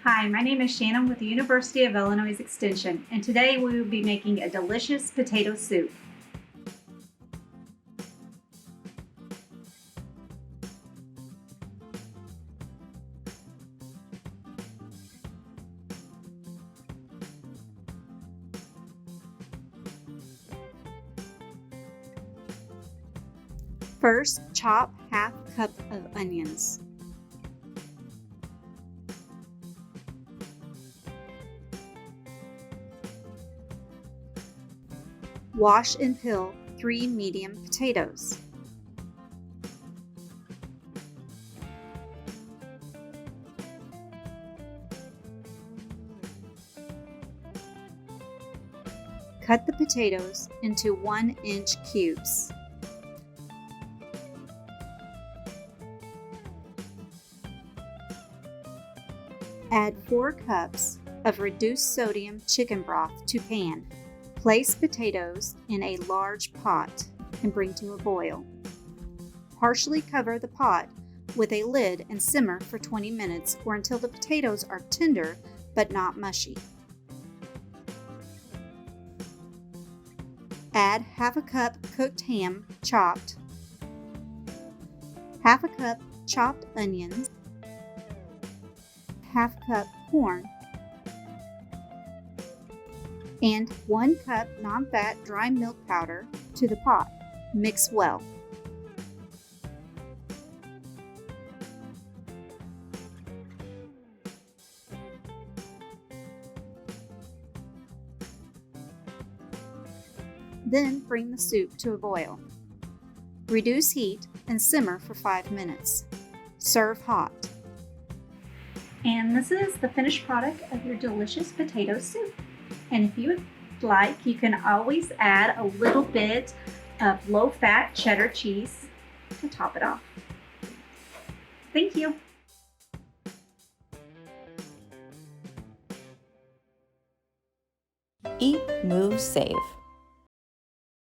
Hi, my name is Shannon with the University of Illinois Extension, and today we will be making a delicious potato soup. First, chop half cup of onions. Wash and peel 3 medium potatoes. Cut the potatoes into 1-inch cubes. Add 4 cups of reduced sodium chicken broth to pan. Place potatoes in a large pot and bring to a boil. Partially cover the pot with a lid and simmer for 20 minutes or until the potatoes are tender but not mushy. Add half a cup cooked ham chopped, half a cup chopped onions, half cup corn, and 1 cup non-fat dry milk powder to the pot. Mix well. Then bring the soup to a boil. Reduce heat and simmer for 5 minutes. Serve hot. And this is the finished product of your delicious potato soup. And if you would like, you can always add a little bit of low-fat cheddar cheese to top it off. Thank you. Eat, Move, Save.